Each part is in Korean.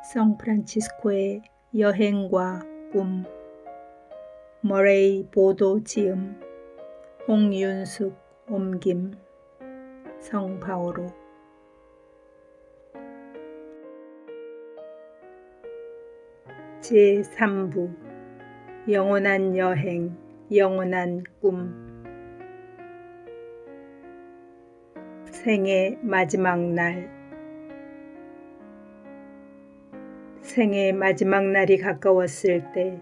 성프란치스코의 여행과 꿈. 머레이 보도 지음. 홍윤숙 옮김. 성바오로. 제3부 영원한 여행, 영원한 꿈. 생애 마지막 날. 생애 마지막 날이 가까웠을 때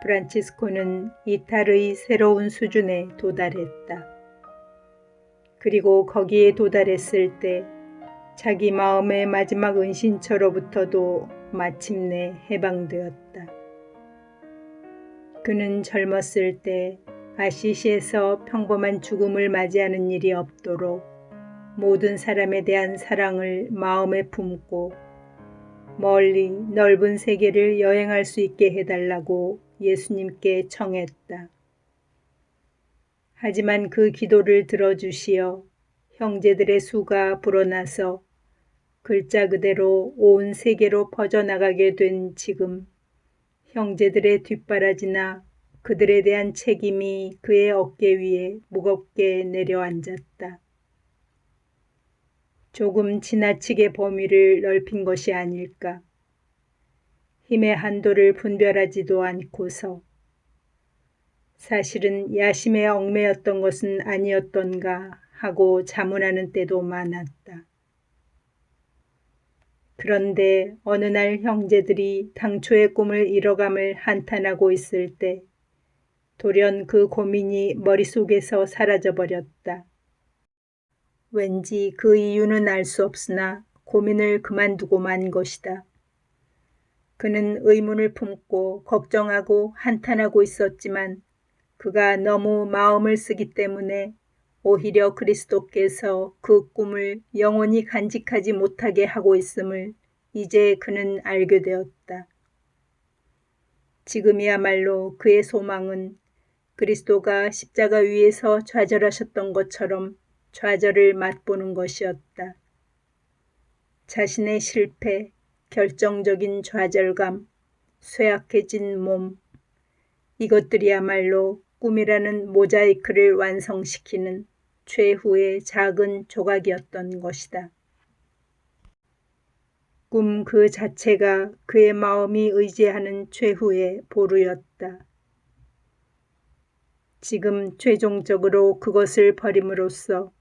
프란치스코는 이탈의 새로운 수준에 도달했다. 그리고 거기에 도달했을 때 자기 마음의 마지막 은신처로부터도 마침내 해방되었다. 그는 젊었을 때 아시시에서 평범한 죽음을 맞이하는 일이 없도록 모든 사람에 대한 사랑을 마음에 품고 멀리 넓은 세계를 여행할 수 있게 해달라고 예수님께 청했다. 하지만 그 기도를 들어주시어 형제들의 수가 불어나서 글자 그대로 온 세계로 퍼져나가게 된 지금 형제들의 뒷바라지나 그들에 대한 책임이 그의 어깨 위에 무겁게 내려앉았다. 조금 지나치게 범위를 넓힌 것이 아닐까. 힘의 한도를 분별하지도 않고서 사실은 야심에 얽매였던 것은 아니었던가 하고 자문하는 때도 많았다. 그런데 어느 날 형제들이 당초의 꿈을 잃어감을 한탄하고 있을 때 돌연 그 고민이 머릿속에서 사라져버렸다. 왠지 그 이유는 알 수 없으나 고민을 그만두고 만 것이다. 그는 의문을 품고 걱정하고 한탄하고 있었지만 그가 너무 마음을 쓰기 때문에 오히려 그리스도께서 그 꿈을 영원히 간직하지 못하게 하고 있음을 이제 그는 알게 되었다. 지금이야말로 그의 소망은 그리스도가 십자가 위에서 좌절하셨던 것처럼 좌절을 맛보는 것이었다. 자신의 실패, 결정적인 좌절감, 쇠약해진 몸, 이것들이야말로 꿈이라는 모자이크를 완성시키는 최후의 작은 조각이었던 것이다. 꿈 그 자체가 그의 마음이 의지하는 최후의 보루였다. 지금 최종적으로 그것을 버림으로써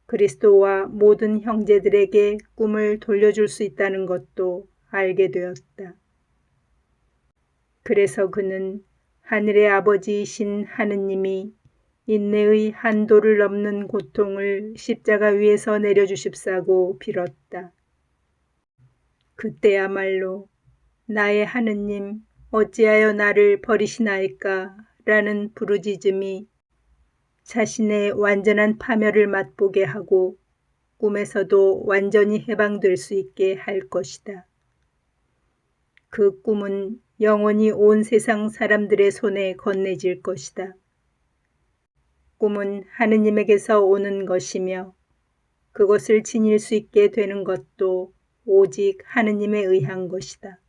그리스도와 모든 형제들에게 꿈을 돌려줄 수 있다는 것도 알게 되었다. 그래서 그는 하늘의 아버지이신 하느님이 인내의 한도를 넘는 고통을 십자가 위에서 내려주십사고 빌었다. 그때야말로 나의 하느님 어찌하여 나를 버리시나이까 라는 부르짖음이 자신의 완전한 파멸을 맛보게 하고 꿈에서도 완전히 해방될 수 있게 할 것이다. 그 꿈은 영원히 온 세상 사람들의 손에 건네질 것이다. 꿈은 하느님에게서 오는 것이며 그것을 지닐 수 있게 되는 것도 오직 하느님에 의한 것이다.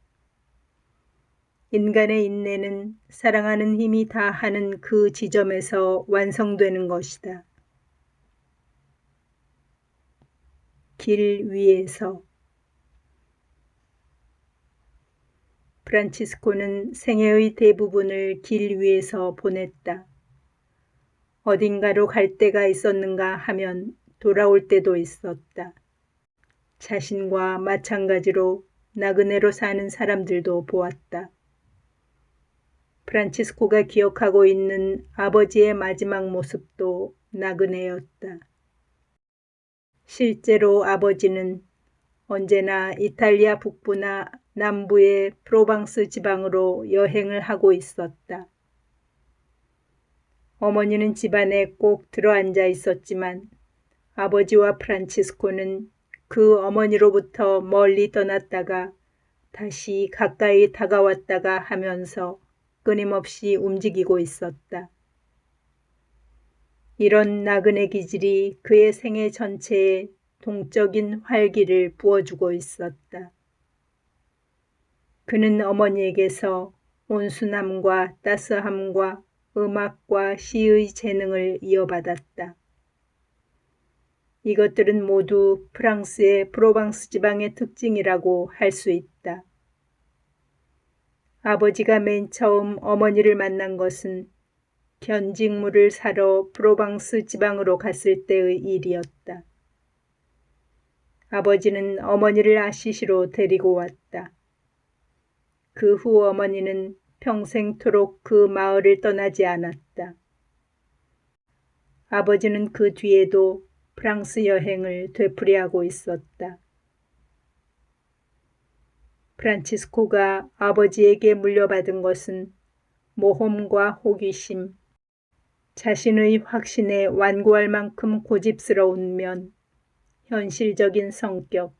인간의 인내는 사랑하는 힘이 다하는 그 지점에서 완성되는 것이다. 길 위에서. 프란치스코는 생애의 대부분을 길 위에서 보냈다. 어딘가로 갈 때가 있었는가 하면 돌아올 때도 있었다. 자신과 마찬가지로 나그네로 사는 사람들도 보았다. 프란치스코가 기억하고 있는 아버지의 마지막 모습도 나그네였다. 실제로 아버지는 언제나 이탈리아 북부나 남부의 프로방스 지방으로 여행을 하고 있었다. 어머니는 집안에 꼭 들어앉아 있었지만 아버지와 프란치스코는 그 어머니로부터 멀리 떠났다가 다시 가까이 다가왔다가 하면서 끊임없이 움직이고 있었다. 이런 나그네 기질이 그의 생애 전체에 동적인 활기를 부어주고 있었다. 그는 어머니에게서 온순함과 따스함과 음악과 시의 재능을 이어받았다. 이것들은 모두 프랑스의 프로방스 지방의 특징이라고 할 수 있다. 아버지가 맨 처음 어머니를 만난 것은 견직물을 사러 프로방스 지방으로 갔을 때의 일이었다. 아버지는 어머니를 아시시로 데리고 왔다. 그 후 어머니는 평생토록 그 마을을 떠나지 않았다. 아버지는 그 뒤에도 프랑스 여행을 되풀이하고 있었다. 프란치스코가 아버지에게 물려받은 것은 모험과 호기심, 자신의 확신에 완고할 만큼 고집스러운 면, 현실적인 성격,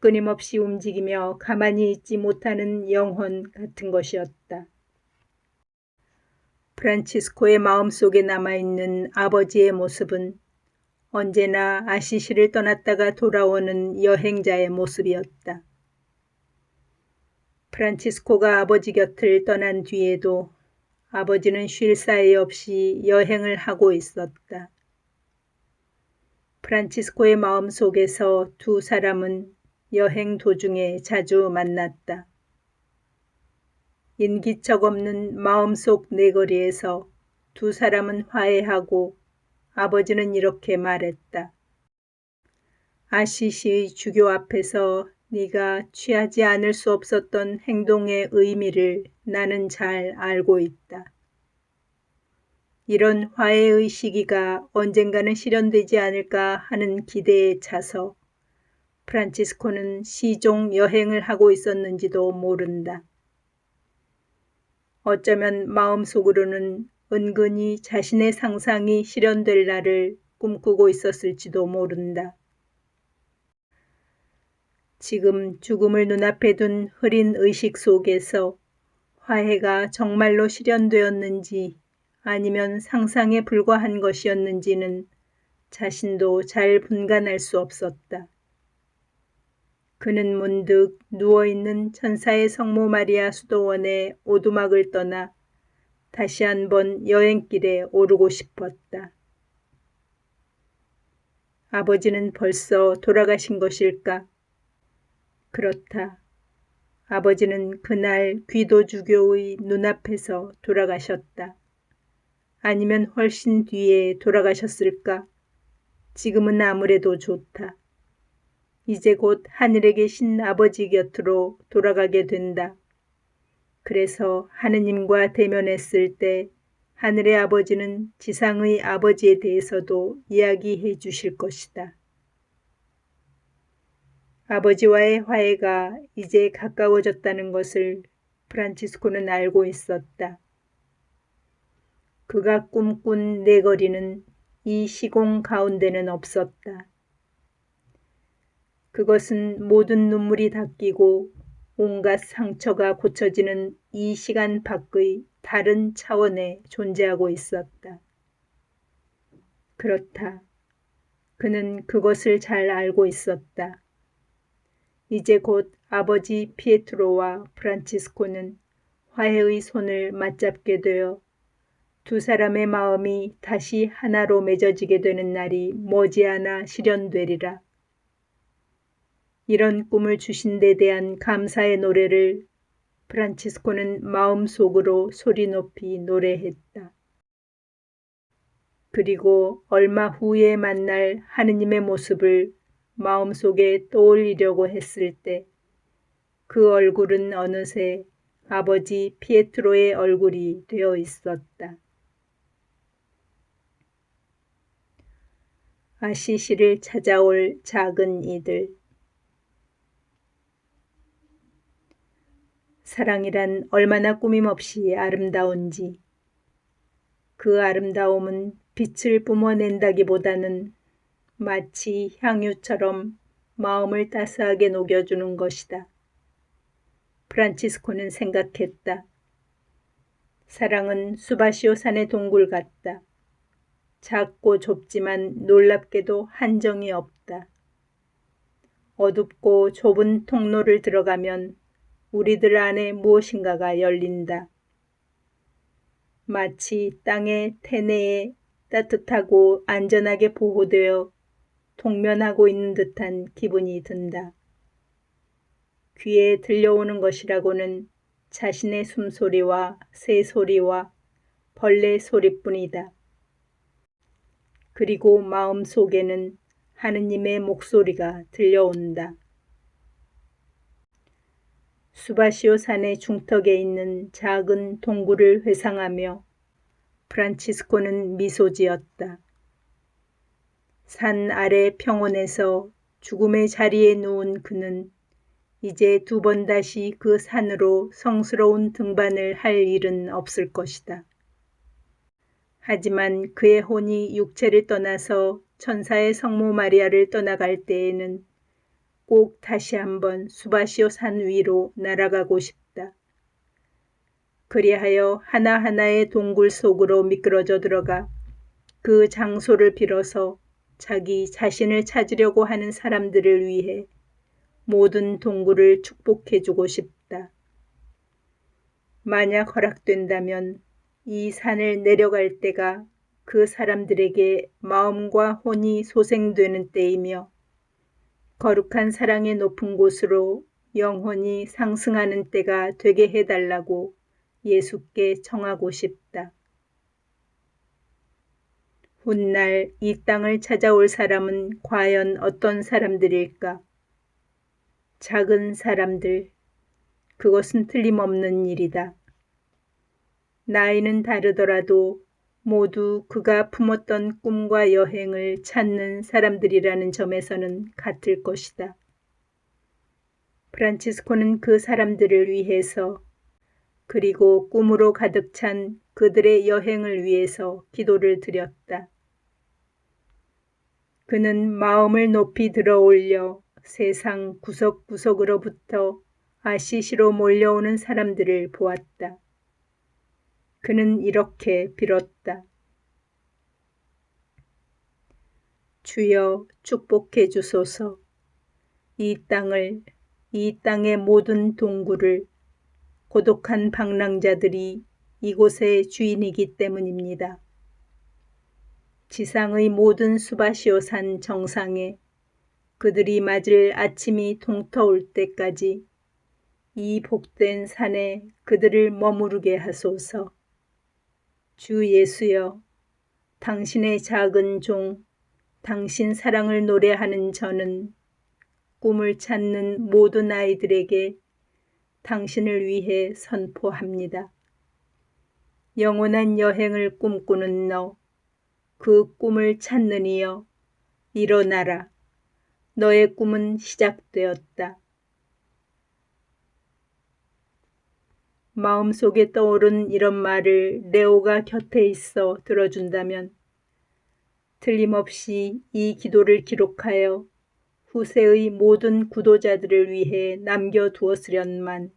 끊임없이 움직이며 가만히 있지 못하는 영혼 같은 것이었다. 프란치스코의 마음속에 남아있는 아버지의 모습은 언제나 아시시를 떠났다가 돌아오는 여행자의 모습이었다. 프란치스코가 아버지 곁을 떠난 뒤에도 아버지는 쉴 사이 없이 여행을 하고 있었다. 프란치스코의 마음속에서 두 사람은 여행 도중에 자주 만났다. 인기척 없는 마음속 내거리에서 두 사람은 화해하고 아버지는 이렇게 말했다. 아시시의 주교 앞에서 네가 취하지 않을 수 없었던 행동의 의미를 나는 잘 알고 있다. 이런 화해의 시기가 언젠가는 실현되지 않을까 하는 기대에 차서 프란치스코는 시종 여행을 하고 있었는지도 모른다. 어쩌면 마음속으로는 은근히 자신의 상상이 실현될 날을 꿈꾸고 있었을지도 모른다. 지금 죽음을 눈앞에 둔 흐린 의식 속에서 화해가 정말로 실현되었는지 아니면 상상에 불과한 것이었는지는 자신도 잘 분간할 수 없었다. 그는 문득 누워있는 천사의 성모 마리아 수도원의 오두막을 떠나 다시 한번 여행길에 오르고 싶었다. 아버지는 벌써 돌아가신 것일까? 그렇다. 아버지는 그날 귀도주교의 눈앞에서 돌아가셨다. 아니면 훨씬 뒤에 돌아가셨을까? 지금은 아무래도 좋다. 이제 곧 하늘에 계신 아버지 곁으로 돌아가게 된다. 그래서 하느님과 대면했을 때 하늘의 아버지는 지상의 아버지에 대해서도 이야기해 주실 것이다. 아버지와의 화해가 이제 가까워졌다는 것을 프란치스코는 알고 있었다. 그가 꿈꾼 내거리는 이 시공 가운데는 없었다. 그것은 모든 눈물이 닦이고 온갖 상처가 고쳐지는 이 시간 밖의 다른 차원에 존재하고 있었다. 그렇다. 그는 그것을 잘 알고 있었다. 이제 곧 아버지 피에트로와 프란치스코는 화해의 손을 맞잡게 되어 두 사람의 마음이 다시 하나로 맺어지게 되는 날이 머지않아 실현되리라. 이런 꿈을 주신 데 대한 감사의 노래를 프란치스코는 마음속으로 소리 높이 노래했다. 그리고 얼마 후에 만날 하느님의 모습을 마음속에 떠올리려고 했을 때 그 얼굴은 어느새 아버지 피에트로의 얼굴이 되어 있었다. 아시시를 찾아올 작은 이들. 사랑이란 얼마나 꾸밈없이 아름다운지. 그 아름다움은 빛을 뿜어낸다기보다는 마치 향유처럼 마음을 따스하게 녹여주는 것이다. 프란치스코는 생각했다. 사랑은 수바시오 산의 동굴 같다. 작고 좁지만 놀랍게도 한정이 없다. 어둡고 좁은 통로를 들어가면 우리들 안에 무엇인가가 열린다. 마치 땅의 태내에 따뜻하고 안전하게 보호되어 동면하고 있는 듯한 기분이 든다. 귀에 들려오는 것이라고는 자신의 숨소리와 새소리와 벌레 소리뿐이다. 그리고 마음 속에는 하느님의 목소리가 들려온다. 수바시오 산의 중턱에 있는 작은 동굴을 회상하며 프란치스코는 미소 지었다. 산 아래 평원에서 죽음의 자리에 누운 그는 이제 2번 다시 그 산으로 성스러운 등반을 할 일은 없을 것이다. 하지만 그의 혼이 육체를 떠나서 천사의 성모 마리아를 떠나갈 때에는 꼭 다시 한번 수바시오 산 위로 날아가고 싶다. 그리하여 하나하나의 동굴 속으로 미끄러져 들어가 그 장소를 빌어서 자기 자신을 찾으려고 하는 사람들을 위해 모든 동굴을 축복해주고 싶다. 만약 허락된다면 이 산을 내려갈 때가 그 사람들에게 마음과 혼이 소생되는 때이며 거룩한 사랑의 높은 곳으로 영혼이 상승하는 때가 되게 해달라고 예수께 청하고 싶다. 훗날 이 땅을 찾아올 사람은 과연 어떤 사람들일까? 작은 사람들, 그것은 틀림없는 일이다. 나이는 다르더라도 모두 그가 품었던 꿈과 여행을 찾는 사람들이라는 점에서는 같을 것이다. 프란치스코는 그 사람들을 위해서 그리고 꿈으로 가득 찬 그들의 여행을 위해서 기도를 드렸다. 그는 마음을 높이 들어 올려 세상 구석구석으로부터 아시시로 몰려오는 사람들을 보았다. 그는 이렇게 빌었다. 주여 축복해 주소서. 이 땅을, 이 땅의 모든 동굴을 고독한 방랑자들이 이곳의 주인이기 때문입니다. 지상의 모든 수바시오 산 정상에 그들이 맞을 아침이 동터올 때까지 이 복된 산에 그들을 머무르게 하소서. 주 예수여, 당신의 작은 종, 당신 사랑을 노래하는 저는 꿈을 찾는 모든 아이들에게 당신을 위해 선포합니다. 영원한 여행을 꿈꾸는 너, 그 꿈을 찾는 이여, 일어나라. 너의 꿈은 시작되었다. 마음속에 떠오른 이런 말을 레오가 곁에 있어 들어준다면 틀림없이 이 기도를 기록하여 후세의 모든 구도자들을 위해 남겨두었으련만.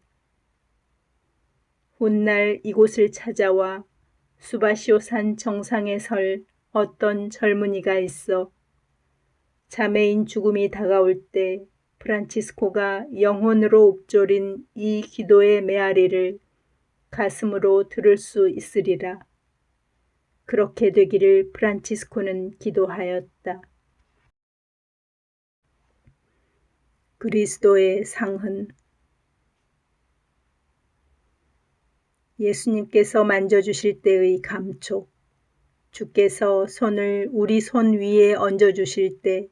훗날 이곳을 찾아와 수바시오 산 정상에 설 어떤 젊은이가 있어 자매인 죽음이 다가올 때 프란치스코가 영혼으로 읊조린 이 기도의 메아리를 가슴으로 들을 수 있으리라. 그렇게 되기를 프란치스코는 기도하였다. 그리스도의 상흔. 예수님께서 만져주실 때의 감촉, 주께서 손을 우리 손 위에 얹어주실 때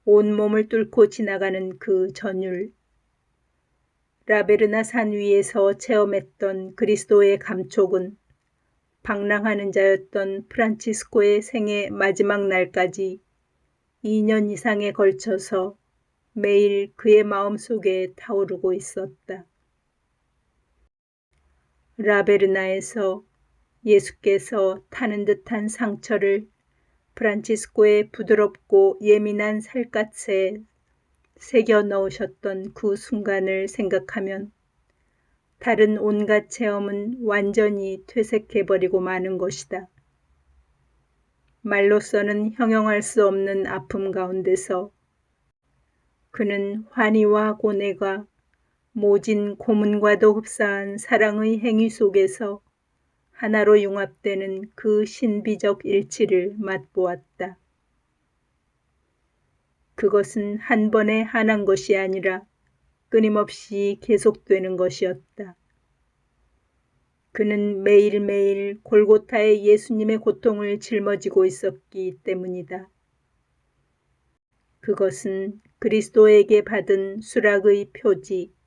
온몸을 뚫고 지나가는 그 전율, 라베르나 산 위에서 체험했던 그리스도의 감촉은 방랑하는 자였던 프란치스코의 생애 마지막 날까지 2년 이상에 걸쳐서 매일 그의 마음속에 타오르고 있었다. 라베르나에서 예수께서 타는 듯한 상처를 프란치스코의 부드럽고 예민한 살갗에 새겨 넣으셨던 그 순간을 생각하면 다른 온갖 체험은 완전히 퇴색해버리고 마는 것이다. 말로서는 형용할 수 없는 아픔 가운데서 그는 환희와 고뇌가 모진 고문과도 흡사한 사랑의 행위 속에서 하나로 융합되는 그 신비적 일치를 맛보았다. 그것은 한 번에 한한 것이 아니라 끊임없이 계속되는 것이었다. 그는 매일매일 골고타의 예수님의 고통을 짊어지고 있었기 때문이다. 그것은 그리스도에게 받은 수락의 표지,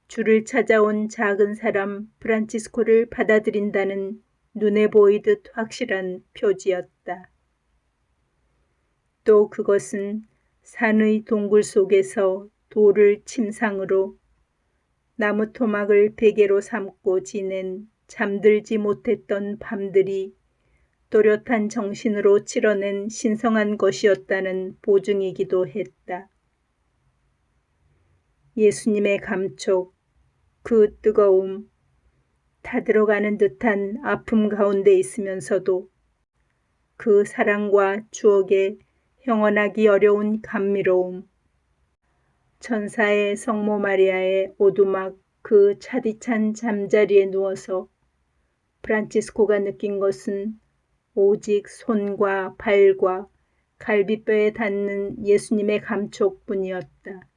주를 찾아온 작은 사람 프란치스코를 받아들인다는 눈에 보이듯 확실한 표지였다. 또 그것은 산의 동굴 속에서 돌을 침상으로 나무 토막을 베개로 삼고 지낸 잠들지 못했던 밤들이 또렷한 정신으로 치러낸 신성한 것이었다는 보증이기도 했다. 예수님의 감촉, 그 뜨거움, 타들어가는 듯한 아픔 가운데 있으면서도 그 사랑과 추억에 형언하기 어려운 감미로움, 천사의 성모 마리아의 오두막 그 차디찬 잠자리에 누워서 프란치스코가 느낀 것은 오직 손과 발과 갈비뼈에 닿는 예수님의 감촉뿐이었다.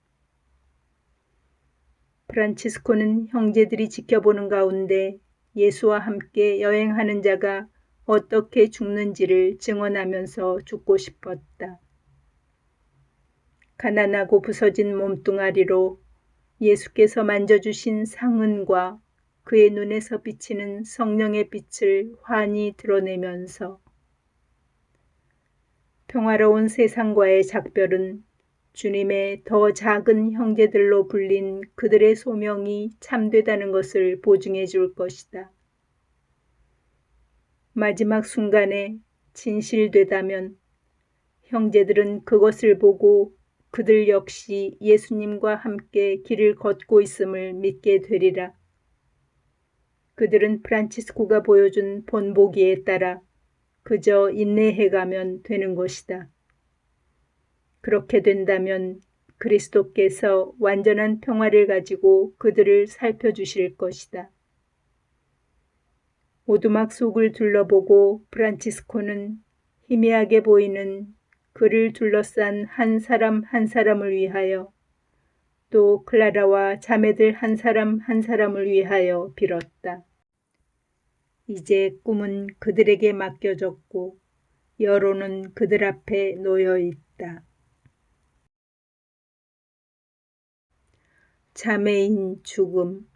프란치스코는 형제들이 지켜보는 가운데 예수와 함께 여행하는 자가 어떻게 죽는지를 증언하면서 죽고 싶었다. 가난하고 부서진 몸뚱아리로 예수께서 만져주신 상흔과 그의 눈에서 비치는 성령의 빛을 환히 드러내면서 평화로운 세상과의 작별은 주님의 더 작은 형제들로 불린 그들의 소명이 참되다는 것을 보증해 줄 것이다. 마지막 순간에 진실되다면 형제들은 그것을 보고 그들 역시 예수님과 함께 길을 걷고 있음을 믿게 되리라. 그들은 프란치스코가 보여준 본보기에 따라 그저 인내해가면 되는 것이다. 그렇게 된다면 그리스도께서 완전한 평화를 가지고 그들을 살펴주실 것이다. 오두막 속을 둘러보고 프란치스코는 희미하게 보이는 그를 둘러싼 한 사람 한 사람을 위하여 또 클라라와 자매들 한 사람 한 사람을 위하여 빌었다. 이제 꿈은 그들에게 맡겨졌고 여론은 그들 앞에 놓여 있다. 자매인 죽음.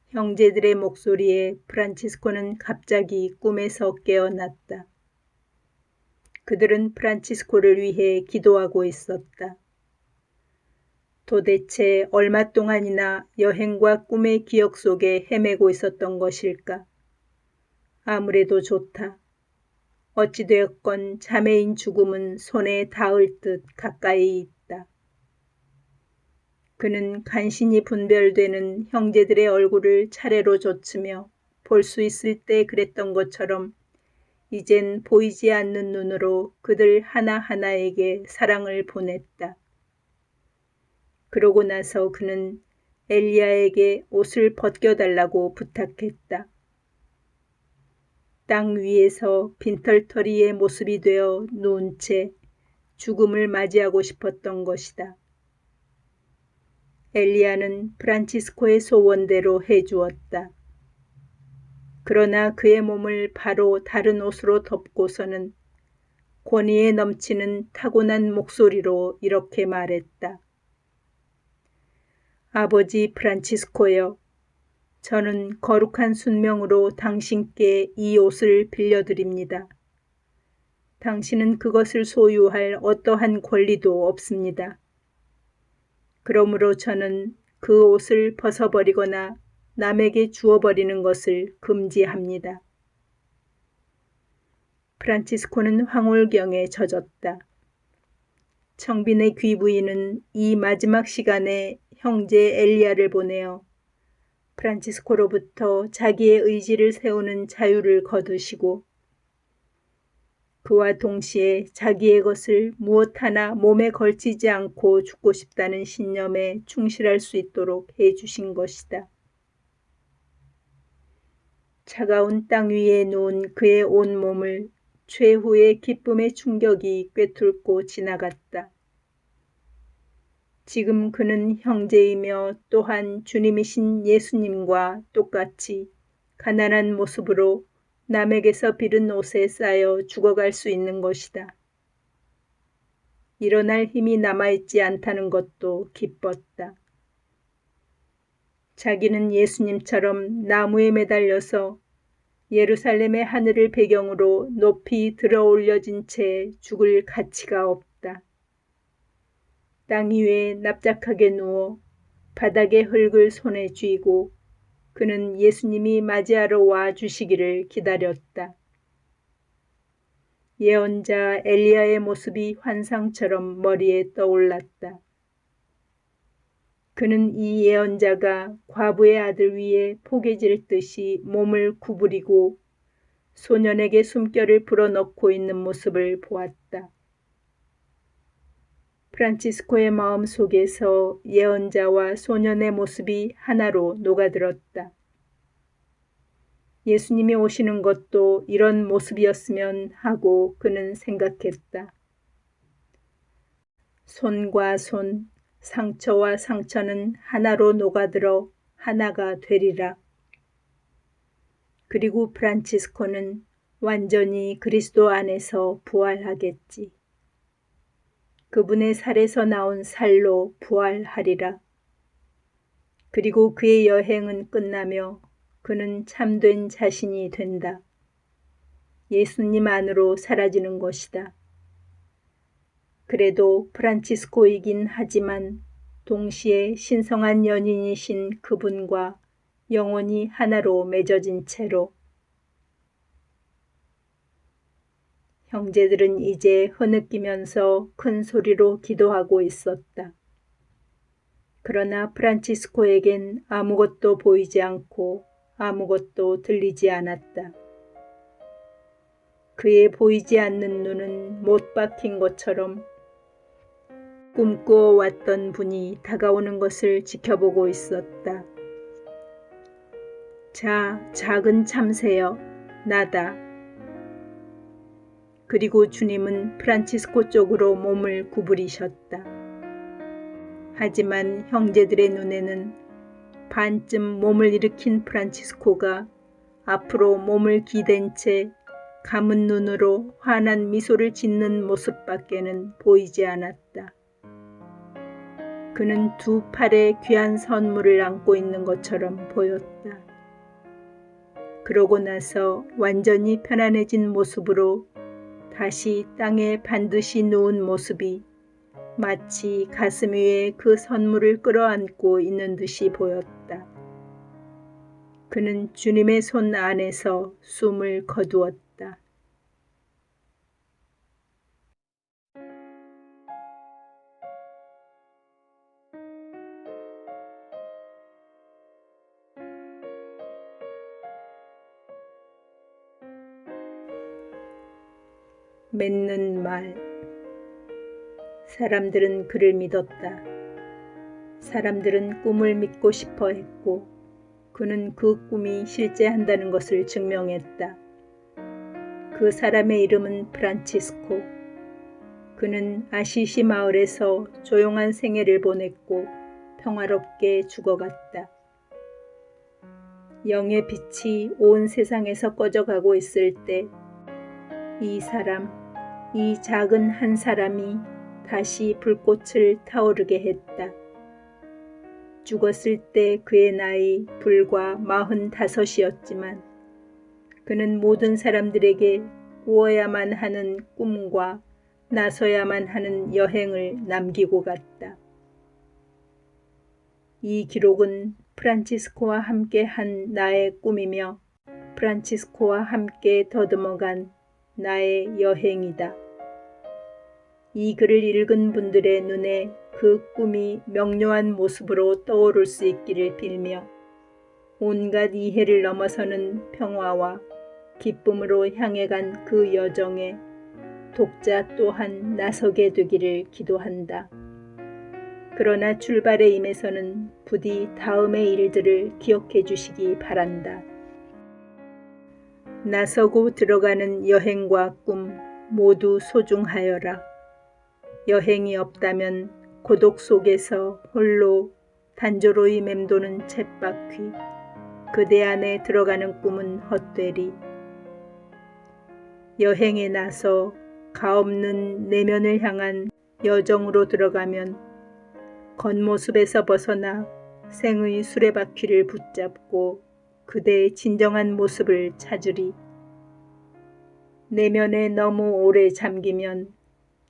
형제들의 목소리에 프란치스코는 갑자기 꿈에서 깨어났다. 그들은 프란치스코를 위해 기도하고 있었다. 도대체 얼마 동안이나 여행과 꿈의 기억 속에 헤매고 있었던 것일까? 아무래도 좋다. 어찌되었건 자매인 죽음은 손에 닿을 듯 가까이 있다. 그는 간신히 분별되는 형제들의 얼굴을 차례로 좇으며 볼 수 있을 때 그랬던 것처럼 이젠 보이지 않는 눈으로 그들 하나하나에게 사랑을 보냈다. 그러고 나서 그는 엘리야에게 옷을 벗겨달라고 부탁했다. 땅 위에서 빈털터리의 모습이 되어 누운 채 죽음을 맞이하고 싶었던 것이다. 엘리야는 프란치스코의 소원대로 해주었다. 그러나 그의 몸을 바로 다른 옷으로 덮고서는 권위에 넘치는 타고난 목소리로 이렇게 말했다. 아버지 프란치스코여, 저는 거룩한 순명으로 당신께 이 옷을 빌려드립니다. 당신은 그것을 소유할 어떠한 권리도 없습니다. 그러므로 저는 그 옷을 벗어버리거나 남에게 주어버리는 것을 금지합니다. 프란치스코는 황홀경에 젖었다. 청빈의 귀부인은 이 마지막 시간에 형제 엘리야를 보내어 프란치스코로부터 자기의 의지를 세우는 자유를 거두시고 그와 동시에 자기의 것을 무엇 하나 몸에 걸치지 않고 죽고 싶다는 신념에 충실할 수 있도록 해주신 것이다. 차가운 땅 위에 누운 그의 온 몸을 최후의 기쁨의 충격이 꿰뚫고 지나갔다. 지금 그는 형제이며 또한 주님이신 예수님과 똑같이 가난한 모습으로 남에게서 빌은 옷에 쌓여 죽어갈 수 있는 것이다. 일어날 힘이 남아있지 않다는 것도 기뻤다. 자기는 예수님처럼 나무에 매달려서 예루살렘의 하늘을 배경으로 높이 들어 올려진 채 죽을 가치가 없다. 땅 위에 납작하게 누워 바닥의 흙을 손에 쥐고 그는 예수님이 맞이하러 와 주시기를 기다렸다. 예언자 엘리야의 모습이 환상처럼 머리에 떠올랐다. 그는 이 예언자가 과부의 아들 위에 포개질 듯이 몸을 구부리고 소년에게 숨결을 불어넣고 있는 모습을 보았다. 프란치스코의 마음 속에서 예언자와 소년의 모습이 하나로 녹아들었다. 예수님이 오시는 것도 이런 모습이었으면 하고 그는 생각했다. 손과 손, 상처와 상처는 하나로 녹아들어 하나가 되리라. 그리고 프란치스코는 완전히 그리스도 안에서 부활하겠지. 그분의 살에서 나온 살로 부활하리라. 그리고 그의 여행은 끝나며 그는 참된 자신이 된다. 예수님 안으로 사라지는 것이다. 그래도 프란치스코이긴 하지만 동시에 신성한 연인이신 그분과 영원히 하나로 맺어진 채로 형제들은 이제 흐느끼면서 큰 소리로 기도하고 있었다. 그러나 프란치스코에겐 아무것도 보이지 않고 아무것도 들리지 않았다. 그의 보이지 않는 눈은 못 박힌 것처럼 꿈꾸어 왔던 분이 다가오는 것을 지켜보고 있었다. 자, 작은 참새여, 나다. 그리고 주님은 프란치스코 쪽으로 몸을 구부리셨다. 하지만 형제들의 눈에는 반쯤 몸을 일으킨 프란치스코가 앞으로 몸을 기댄 채 감은 눈으로 환한 미소를 짓는 모습밖에는 보이지 않았다. 그는 두 팔에 귀한 선물을 안고 있는 것처럼 보였다. 그러고 나서 완전히 편안해진 모습으로 다시 땅에 반드시 누운 모습이 마치 가슴 위에 그 선물을 끌어안고 있는 듯이 보였다. 그는 주님의 손 안에서 숨을 거두었다. 맺는 말. 사람들은 그를 믿었다. 사람들은 꿈을 믿고 싶어 했고 그는 그 꿈이 실제한다는 것을 증명했다. 그 사람의 이름은 프란치스코. 그는 아시시 마을에서 조용한 생애를 보냈고 평화롭게 죽어갔다. 영의 빛이 온 세상에서 꺼져가고 있을 때 이 사람, 이 작은 한 사람이 다시 불꽃을 타오르게 했다. 죽었을 때 그의 나이 불과 45이었지만 그는 모든 사람들에게 꾸어야만 하는 꿈과 나서야만 하는 여행을 남기고 갔다. 이 기록은 프란치스코와 함께 한 나의 꿈이며 프란치스코와 함께 더듬어간 나의 여행이다. 이 글을 읽은 분들의 눈에 그 꿈이 명료한 모습으로 떠오를 수 있기를 빌며 온갖 이해를 넘어서는 평화와 기쁨으로 향해 간 그 여정에 독자 또한 나서게 되기를 기도한다. 그러나 출발에 임해서는 부디 다음의 일들을 기억해 주시기 바란다. 나서고 들어가는 여행과 꿈 모두 소중하여라. 여행이 없다면 고독 속에서 홀로 단조로이 맴도는 쳇바퀴, 그대 안에 들어가는 꿈은 헛되리. 여행에 나서 가없는 내면을 향한 여정으로 들어가면 겉모습에서 벗어나 생의 수레바퀴를 붙잡고 그대의 진정한 모습을 찾으리. 내면에 너무 오래 잠기면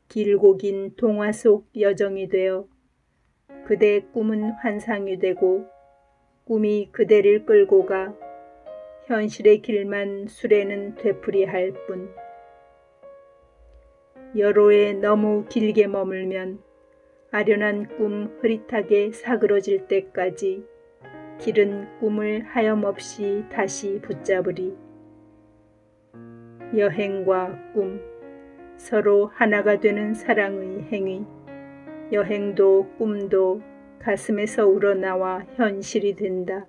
길고 긴 동화 속 여정이 되어 그대의 꿈은 환상이 되고 꿈이 그대를 끌고 가 현실의 길만 수레는 되풀이할 뿐. 여로에 너무 길게 머물면 아련한 꿈 흐릿하게 사그러질 때까지 길은 꿈을 하염없이 다시 붙잡으리. 여행과 꿈, 서로 하나가 되는 사랑의 행위, 여행도 꿈도 가슴에서 우러나와 현실이 된다.